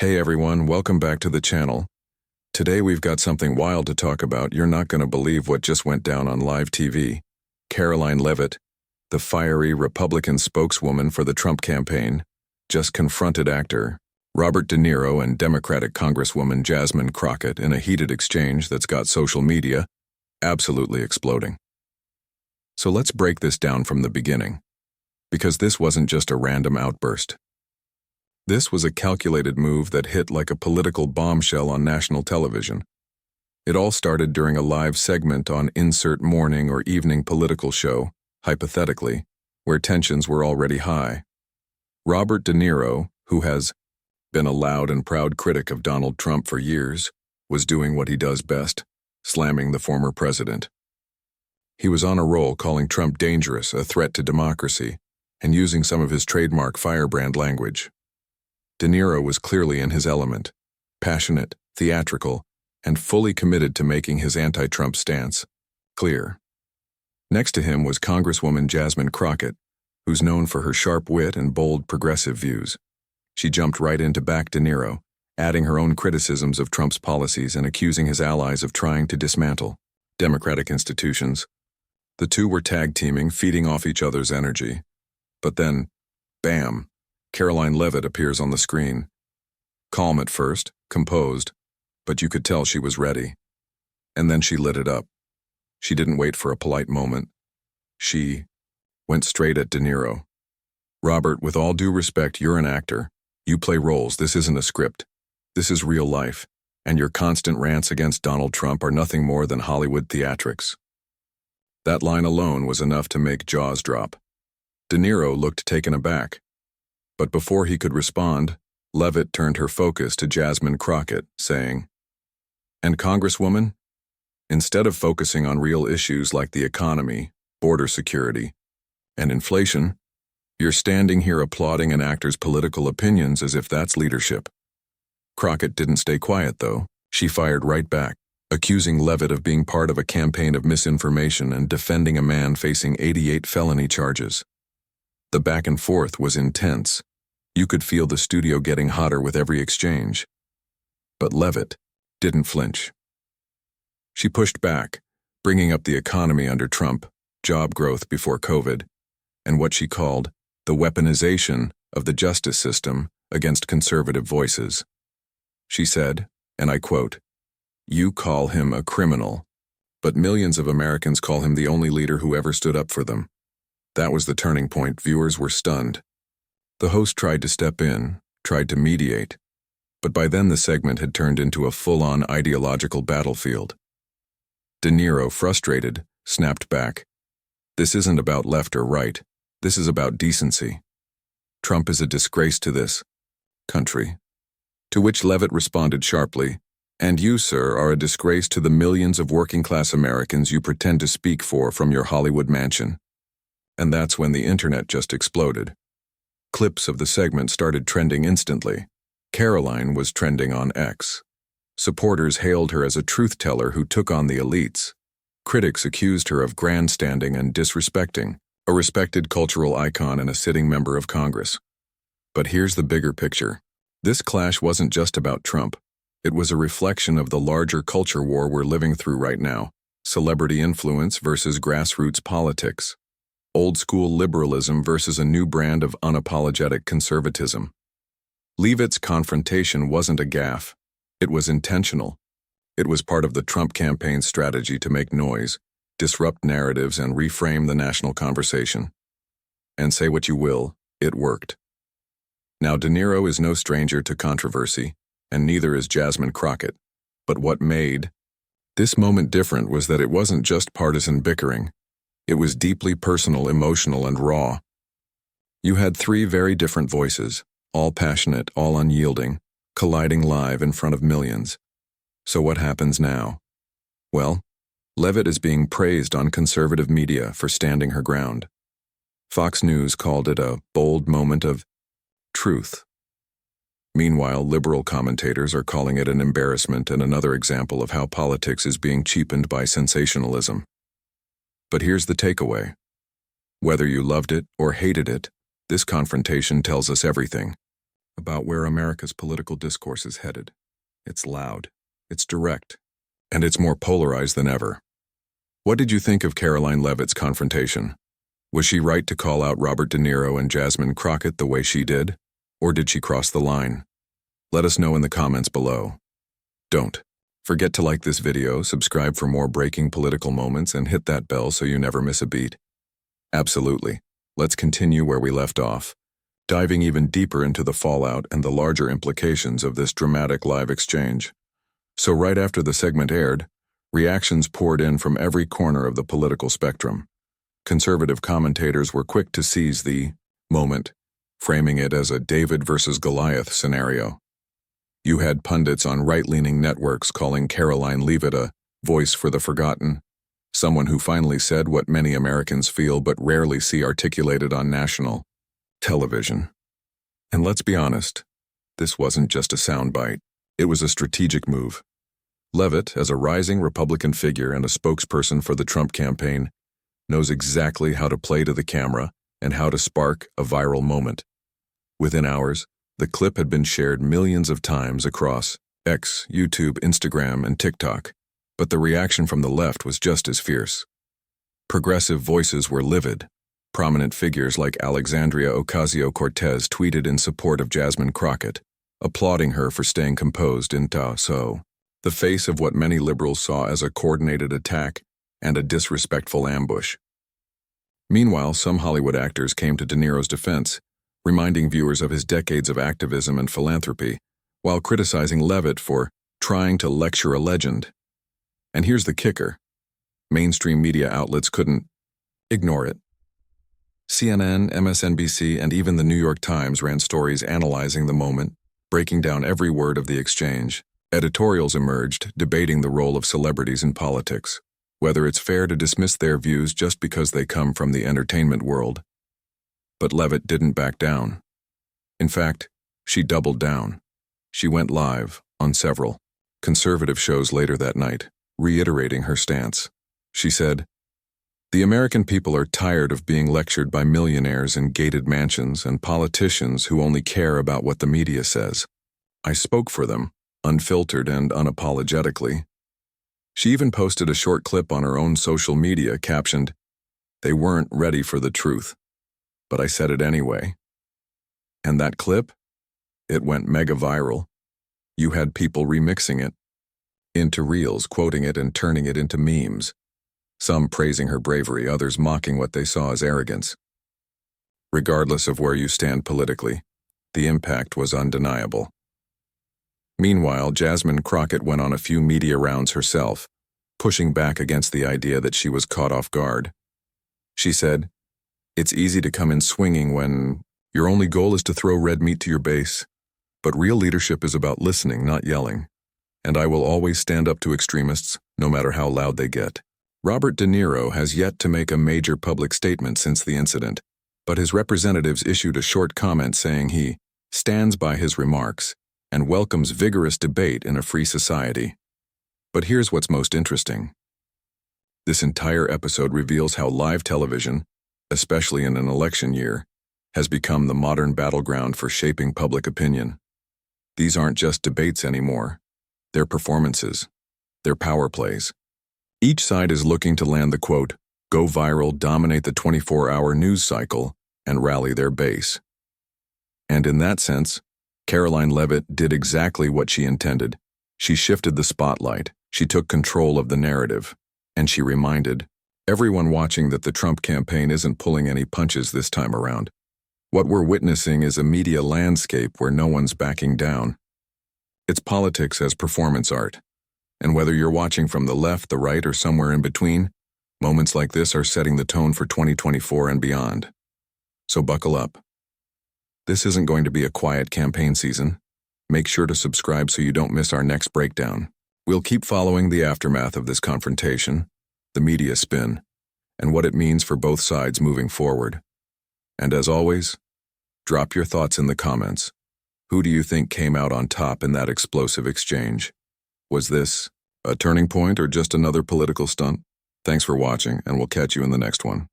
Hey everyone, welcome back to the channel. Today we've got something wild to talk about. You're not going to believe what just went down on live TV. Karoline Leavitt, the fiery Republican spokeswoman for the Trump campaign, just confronted actor Robert De Niro and Democratic Congresswoman Jasmine Crockett in a heated exchange that's got social media absolutely exploding. So let's break this down from the beginning, because this wasn't just a random outburst. This was a calculated move that hit like a political bombshell on national television. It all started during a live segment on insert morning or evening political show, hypothetically, where tensions were already high. Robert De Niro, who has been a loud and proud critic of Donald Trump for years, was doing what he does best, slamming the former president. He was on a roll, calling Trump dangerous, a threat to democracy, and using some of his trademark firebrand language. De Niro was clearly in his element, passionate, theatrical, and fully committed to making his anti-Trump stance clear. Next to him was Congresswoman Jasmine Crockett, who's known for her sharp wit and bold progressive views. She jumped right in to back De Niro, adding her own criticisms of Trump's policies and accusing his allies of trying to dismantle democratic institutions. The two were tag-teaming, feeding off each other's energy. But then, bam! Karoline Leavitt appears on the screen. Calm at first, composed, but you could tell she was ready. And then she lit it up. She didn't wait for a polite moment. She went straight at De Niro. Robert, with all due respect, you're an actor. You play roles. This isn't a script. This is real life. And your constant rants against Donald Trump are nothing more than Hollywood theatrics. That line alone was enough to make jaws drop. De Niro looked taken aback. But before he could respond, Leavitt turned her focus to Jasmine Crockett, saying, "And Congresswoman, instead of focusing on real issues like the economy, border security, and inflation, you're standing here applauding an actor's political opinions as if that's leadership." Crockett didn't stay quiet, though. She fired right back, accusing Leavitt of being part of a campaign of misinformation and defending a man facing 88 felony charges. The back and forth was intense. You could feel the studio getting hotter with every exchange. But Leavitt didn't flinch. She pushed back, bringing up the economy under Trump, job growth before COVID, and what she called the weaponization of the justice system against conservative voices. She said, and I quote, "You call him a criminal, but millions of Americans call him the only leader who ever stood up for them." That was the turning point. Viewers were stunned. The host tried to step in, tried to mediate, but by then the segment had turned into a full-on ideological battlefield. De Niro, frustrated, snapped back. "This isn't about left or right. This is about decency. Trump is a disgrace to this country." To which Leavitt responded sharply, "And you, sir, are a disgrace to the millions of working-class Americans you pretend to speak for from your Hollywood mansion." And that's when the internet just exploded. Clips of the segment started trending instantly. Karoline was trending on X. Supporters hailed her as a truth-teller who took on the elites. Critics accused her of grandstanding and disrespecting a respected cultural icon and a sitting member of Congress. But here's the bigger picture. This clash wasn't just about Trump. It was a reflection of the larger culture war we're living through right now. Celebrity influence versus grassroots politics. Old-school liberalism versus a new brand of unapologetic conservatism. Leavitt's confrontation wasn't a gaffe. It was intentional. It was part of the Trump campaign's strategy to make noise, disrupt narratives, and reframe the national conversation. And say what you will, it worked. Now, De Niro is no stranger to controversy, and neither is Jasmine Crockett. But what made this moment different was that it wasn't just partisan bickering. It was deeply personal, emotional, and raw. You had three very different voices, all passionate, all unyielding, colliding live in front of millions. So what happens now? Well, Leavitt is being praised on conservative media for standing her ground. Fox News called it a bold moment of truth. Meanwhile, liberal commentators are calling it an embarrassment and another example of how politics is being cheapened by sensationalism. But here's the takeaway. Whether you loved it or hated it, this confrontation tells us everything. about where America's political discourse is headed. It's loud, it's direct, and it's more polarized than ever. What did you think of Karoline Leavitt's confrontation? Was she right to call out Robert De Niro and Jasmine Crockett the way she did? Or did she cross the line? Let us know in the comments below. Don't forget to like this video, subscribe for more breaking political moments, and hit that bell so you never miss a beat. Absolutely. Let's continue where we left off, diving even deeper into the fallout and the larger implications of this dramatic live exchange. So right after the segment aired, reactions poured in from every corner of the political spectrum. Conservative commentators were quick to seize the moment, framing it as a David versus Goliath scenario. You had pundits on right-leaning networks calling Karoline Leavitt a voice for the forgotten, someone who finally said what many Americans feel but rarely see articulated on national television. And let's be honest, this wasn't just a soundbite, it was a strategic move. Leavitt, as a rising Republican figure and a spokesperson for the Trump campaign, knows exactly how to play to the camera and how to spark a viral moment. Within hours, the clip had been shared millions of times across X, YouTube, Instagram, and TikTok, but the reaction from the left was just as fierce. Progressive voices were livid. Prominent figures like Alexandria Ocasio-Cortez tweeted in support of Jasmine Crockett, applauding her for staying composed in the face of what many liberals saw as a coordinated attack and a disrespectful ambush. Meanwhile, some Hollywood actors came to De Niro's defense, reminding viewers of his decades of activism and philanthropy, while criticizing Leavitt for trying to lecture a legend. And here's the kicker. Mainstream media outlets couldn't ignore it. CNN, MSNBC, and even the New York Times ran stories analyzing the moment, breaking down every word of the exchange. Editorials emerged, debating the role of celebrities in politics, whether it's fair to dismiss their views just because they come from the entertainment world. But Leavitt didn't back down. In fact, she doubled down. She went live on several conservative shows later that night, reiterating her stance. She said, "The American people are tired of being lectured by millionaires in gated mansions and politicians who only care about what the media says. I spoke for them, unfiltered and unapologetically." She even posted a short clip on her own social media captioned, "They weren't ready for the truth, but I said it anyway." And that clip? It went mega viral. You had people remixing it into reels, quoting it and turning it into memes. Some praising her bravery, others mocking what they saw as arrogance. Regardless of where you stand politically, the impact was undeniable. Meanwhile, Jasmine Crockett went on a few media rounds herself, pushing back against the idea that she was caught off guard. She said, "It's easy to come in swinging when your only goal is to throw red meat to your base. But real leadership is about listening, not yelling. And I will always stand up to extremists, no matter how loud they get." Robert De Niro has yet to make a major public statement since the incident, but his representatives issued a short comment saying he stands by his remarks and welcomes vigorous debate in a free society. But here's what's most interesting. This entire episode reveals how live television, especially in an election year, has become the modern battleground for shaping public opinion. These aren't just debates anymore. They're performances. They're power plays. Each side is looking to land the quote, go viral, dominate the 24-hour news cycle, and rally their base. And in that sense, Karoline Leavitt did exactly what she intended. She shifted the spotlight, she took control of the narrative, and she reminded everyone watching that the Trump campaign isn't pulling any punches this time around. What we're witnessing is a media landscape where no one's backing down. It's politics as performance art. And whether you're watching from the left, the right, or somewhere in between, moments like this are setting the tone for 2024 and beyond. So buckle up. This isn't going to be a quiet campaign season. Make sure to subscribe so you don't miss our next breakdown. We'll keep following the aftermath of this confrontation, the media spin, and what it means for both sides moving forward. And as always, drop your thoughts in the comments. Who do you think came out on top in that explosive exchange? Was this a turning point or just another political stunt? Thanks for watching, and we'll catch you in the next one.